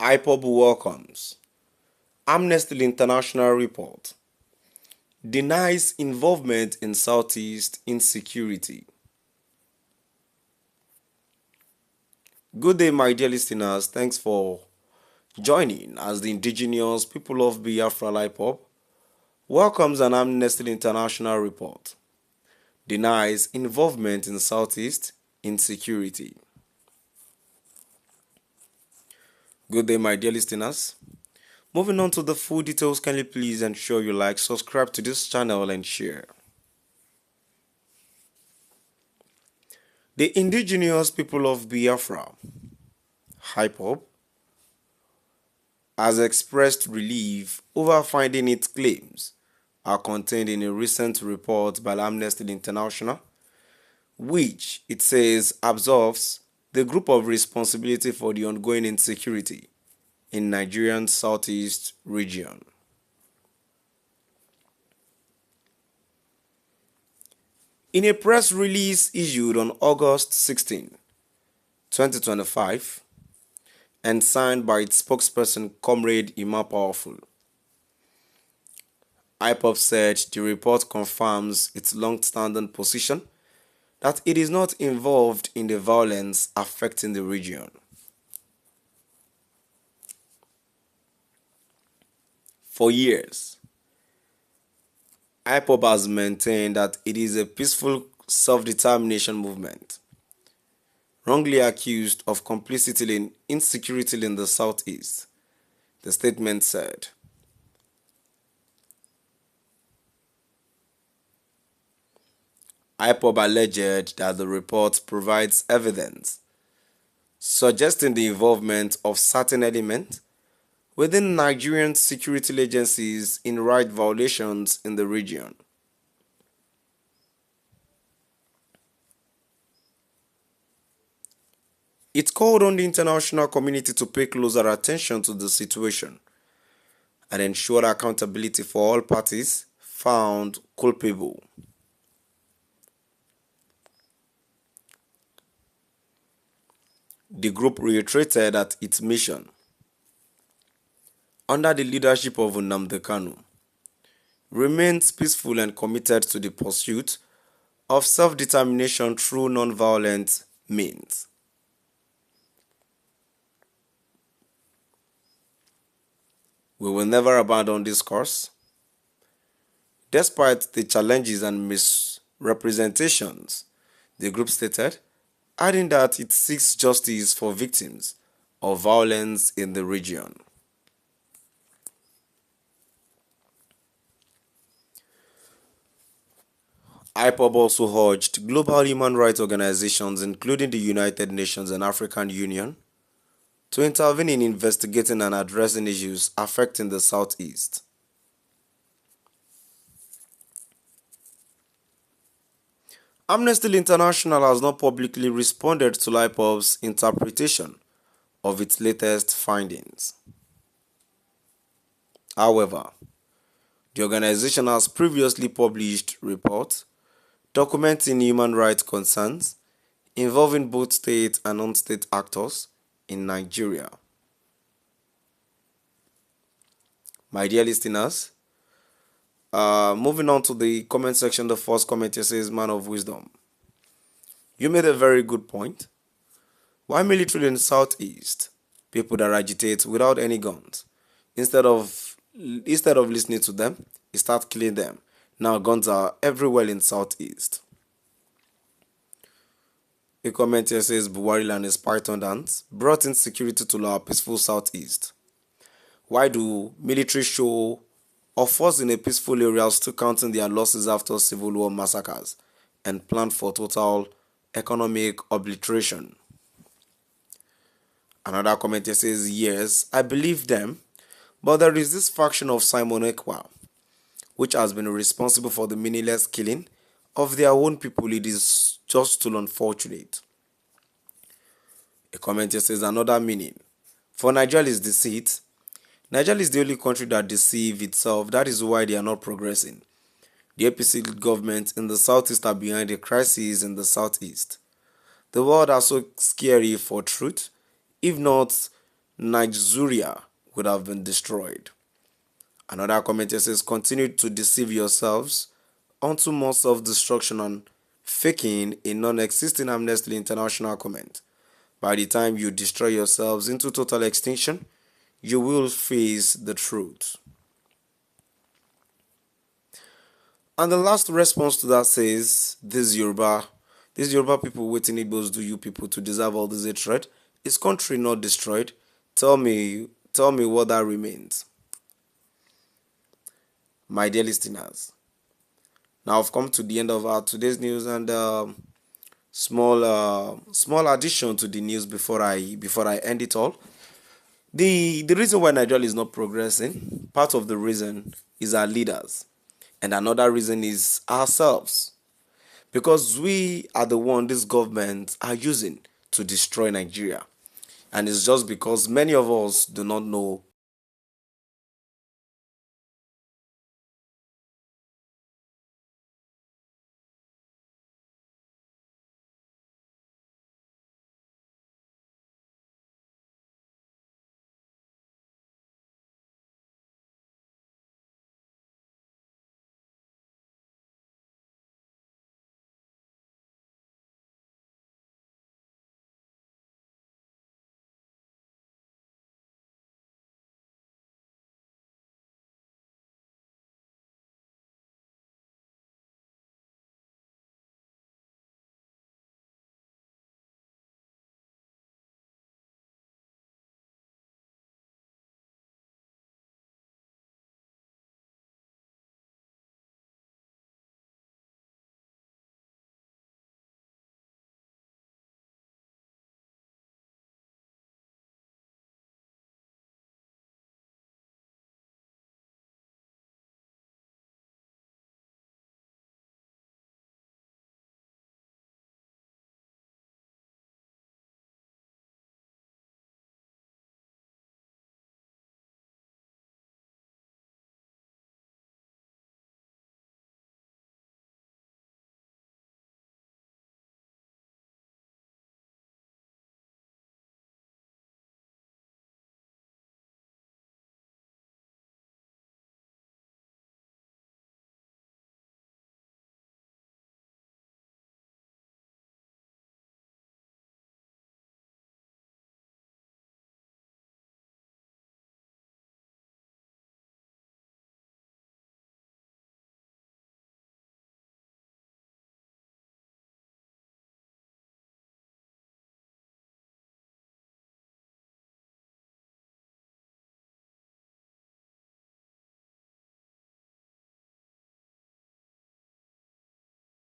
Ipob welcomes Amnesty International report denies involvement in Southeast insecurity. Good day, my dear listeners. Thanks for joining as the indigenous people of Biafra Ipob welcomes an Amnesty International report denies involvement in Southeast insecurity. Good day, my dear listeners. Moving on to the full details, can you please ensure you like, subscribe to this channel and share. The indigenous people of Biafra, Ipob, has expressed relief over finding its claims are contained in a recent report by Amnesty International, which it says absolves the group of responsibility for the ongoing insecurity in Nigerian southeast region. In a press release issued on August 16, 2025, and signed by its spokesperson, Comrade Ima Powerful, Ipob said the report confirms its long-standing position that it is not involved in the violence affecting the region. For years, Ipob has maintained that it is a peaceful self-determination movement, wrongly accused of complicity in insecurity in the southeast, the statement said. Ipob alleged that the report provides evidence suggesting the involvement of certain elements within Nigerian security agencies in right violations in the region. It called on the international community to pay closer attention to the situation and ensure accountability for all parties found culpable. The group reiterated that its mission, under the leadership of Nnamdi Kanu, remains peaceful and committed to the pursuit of self-determination through non-violent means. We will never abandon this course, despite the challenges and misrepresentations, the group stated, adding that it seeks justice for victims of violence in the region. Ipob also urged global human rights organizations, including the United Nations and African Union, to intervene in investigating and addressing issues affecting the Southeast. Amnesty International has not publicly responded to Ipob's interpretation of its latest findings. However, the organization has previously published reports documenting human rights concerns involving both state and non-state actors in Nigeria. My dear listeners, moving on to the comment section, the first comment here says, "Man of wisdom, you made a very good point. Why military in the southeast, people that agitate without any guns, instead of listening to them, you start killing them. Now guns are everywhere in southeast." A comment here says, "Buhari and his python dance brought insecurity to our peaceful southeast. Why do military show or force in a peaceful area still counting their losses after civil war massacres and plan for total economic obliteration?" Another comment here says, "Yes, I believe them, but there is this faction of Simon Ekwa, which has been responsible for the meaningless killing of their own people. It is just too unfortunate." A comment here says, "Another meaning for Nigeria is deceit. Nigeria is the only country that deceives itself. That is why they are not progressing. The APC government in the southeast are behind the crisis in the southeast. The world are so scary for truth. If not, Nigeria would have been destroyed. Another commenter says, continue to deceive yourselves onto more self-destruction and faking a non-existing Amnesty International comment. By the time you destroy yourselves into total extinction, you will face the truth. And the last response to that says, these Yoruba people waiting Igbos do you people to deserve all this hatred? Is country not destroyed? Tell me what that remains. My dear listeners, now I've come to the end of our today's news, and small addition to the news before I end it all. The reason why Nigeria is not progressing, part of the reason is our leaders, and another reason is ourselves, because we are the one these governments are using to destroy Nigeria, and it's just because many of us do not know